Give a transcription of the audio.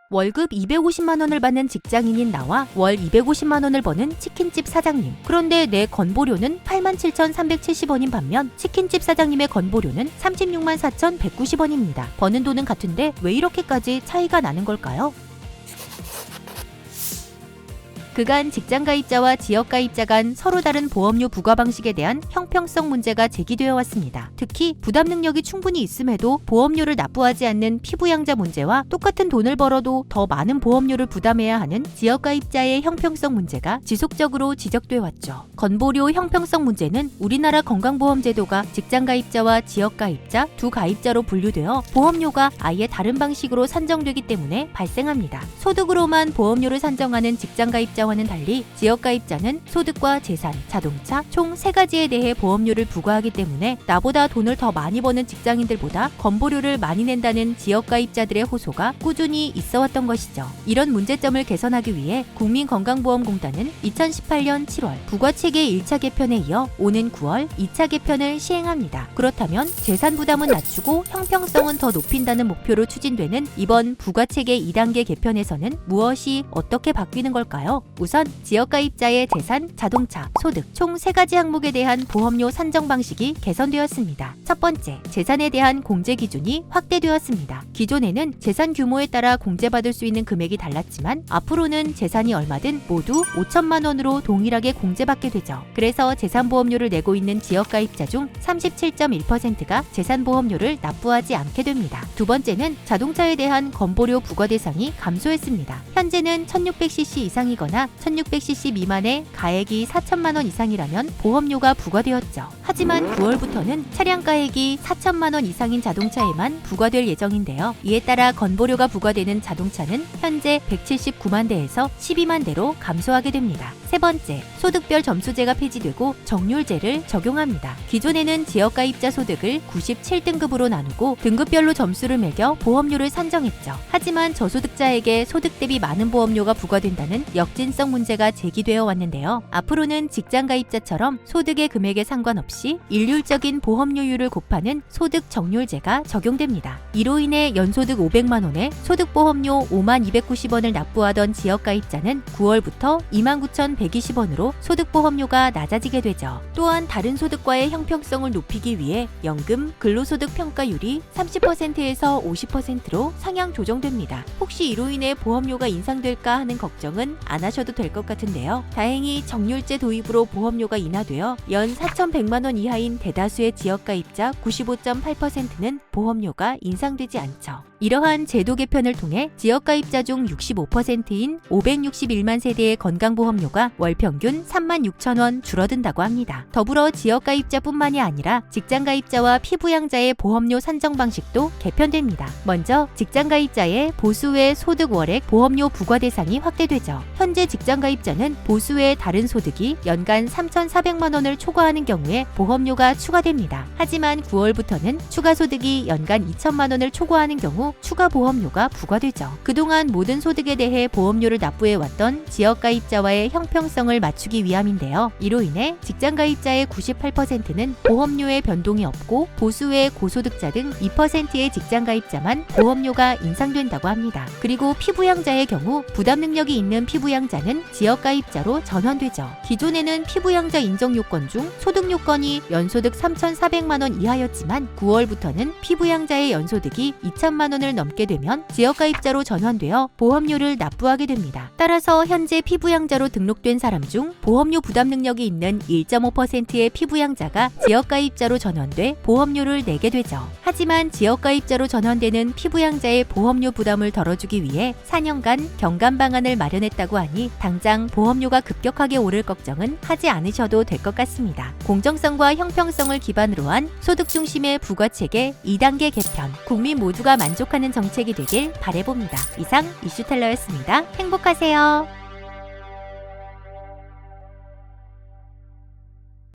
월급 250만 원을 받는 직장인인 나와 월 250만 원을 버는 치킨집 사장님. 그런데 내 건보료는 87,370원인 반면 치킨집 사장님의 건보료는 36만 4,190원입니다. 버는 돈은 같은데 왜 이렇게까지 차이가 나는 걸까요? 그간 직장가입자와 지역가입자 간 서로 다른 보험료 부과 방식에 대한 형평성 문제가 제기되어 왔습니다. 특히 부담 능력이 충분히 있음에도 보험료를 납부하지 않는 피부양자 문제와 똑같은 돈을 벌어도 더 많은 보험료를 부담해야 하는 지역가입자의 형평성 문제가 지속적으로 지적돼 왔죠. 건보료 형평성 문제는 우리나라 건강보험제도가 직장가입자와 지역가입자 두 가입자로 분류되어 보험료가 아예 다른 방식으로 산정되기 때문에 발생합니다. 소득으로만 보험료를 산정하는 직장가입자 와는 달리 지역가입자는 소득과 재산, 자동차 총 3가지에 대해 보험료를 부과하기 때문에 나보다 돈을 더 많이 버는 직장인들보다 건보료를 많이 낸다는 지역가입자들의 호소가 꾸준히 있어왔던 것이죠. 이런 문제점을 개선하기 위해 국민건강보험공단은 2018년 7월 부과체계 1차 개편에 이어 오는 9월 2차 개편을 시행합니다. 그렇다면 재산 부담은 낮추고 형평성은 더 높인다는 목표로 추진되는 이번 부과체계 2단계 개편에서는 무엇이 어떻게 바뀌는 걸까요? 우선 지역가입자의 재산, 자동차, 소득 총 3가지 항목에 대한 보험료 산정 방식이 개선되었습니다. 첫 번째, 재산에 대한 공제 기준이 확대되었습니다. 기존에는 재산 규모에 따라 공제받을 수 있는 금액이 달랐지만 앞으로는 재산이 얼마든 모두 5천만 원으로 동일하게 공제받게 되죠. 그래서 재산보험료를 내고 있는 지역가입자 중 37.1%가 재산보험료를 납부하지 않게 됩니다. 두 번째는 자동차에 대한 건보료 부과 대상이 감소했습니다. 현재는 1600cc 이상이거나 1600cc 미만의 가액이 4천만 원 이상이라면 보험료가 부과되었죠. 하지만 9월부터는 차량 가액이 4천만 원 이상인 자동차에만 부과될 예정인데요. 이에 따라 건보료가 부과되는 자동차는 현재 179만 대에서 12만 대로 감소하게 됩니다. 세 번째, 소득별 점수제가 폐지되고 정률제를 적용합니다. 기존에는 지역가입자 소득을 97등급으로 나누고 등급별로 점수를 매겨 보험료를 산정했죠. 하지만 저소득자에게 소득 대비 많은 보험료가 부과된다는 역진성 문제가 제기되어 왔는데요. 앞으로는 직장가입자처럼 소득의 금액에 상관없이 일률적인 보험료율을 곱하는 소득 정률제가 적용됩니다. 이로 인해 연소득 500만 원에 소득보험료 5만 290원을 납부하던 지역가입자는 9월부터 29,120원으로 소득보험료가 낮아지게 되죠. 또한 다른 소득과의 형평성을 높이기 위해 연금, 근로소득 평가율이 30%에서 50%로 상향 조정됩니다. 혹시 이로 인해 보험료가 인상될까 하는 걱정은 안 하셔도 될 것 같은데요. 다행히 정률제 도입으로 보험료가 인하되어 연 4,100만 원 이하인 대다수의 지역가입자 95.8%는 보험료가 인상되지 않죠. 이러한 제도 개편을 통해 지역가입자 중 65%인 561만 세대의 건강보험료가 월 평균 3만 6천 원 줄어든다고 합니다. 더불어 지역가입자뿐만이 아니라 직장가입자와 피부양자의 보험료 산정 방식도 개편됩니다. 먼저 직장가입자의 보수의 소득 월액 보험료 부과 대상이 확대되죠. 현재 직장가입자는 보수의 다른 소득이 연간 3,400만 원을 초과하는 경우에 보험료가 추가됩니다. 하지만 9월부터는 추가 소득이 연간 2천만 원을 초과하는 경우 추가 보험료가 부과되죠. 그동안 모든 소득에 대해 보험료를 납부해왔던 지역가입자와의 형평성을 맞추기 위함인데요. 이로 인해 직장가입자의 98%는 보험료에 변동이 없고 보수의 고소득자 등 2%의 직장가입자만 보험료가 인상된다고 합니다. 그리고 피부양자의 경우 부담 능력이 있는 피부양자는 지역가입자로 전환되죠. 기존에는 피부양자 인정 요건 중 소득 요건이 연소득 3,400만 원 이하였지만 9월부터는 피부양자의 연소득이 2천만 원을 넘게 되면 지역가입자로 전환되어 보험료를 납부하게 됩니다. 따라서 현재 피부양자로 등록된 사람 중 보험료 부담 능력이 있는 1.5%의 피부양자가 지역가입자로 전환돼 보험료를 내게 되죠. 하지만 지역가입자로 전환되는 피부양자의 보험료 부담을 덜어주기 위해 4년간 경감 방안을 마련했다고 하니 당장 보험료가 급격하게 오를 걱정은 하지 않으셔도 될 것 같습니다. 공정성과 형평성을 기반으로 한 소득 중심의 부과체계 2단계 개편, 국민 모두가 만족하는 정책이 되길 바라봅니다. 이상 이슈텔러였습니다. 행복하세요.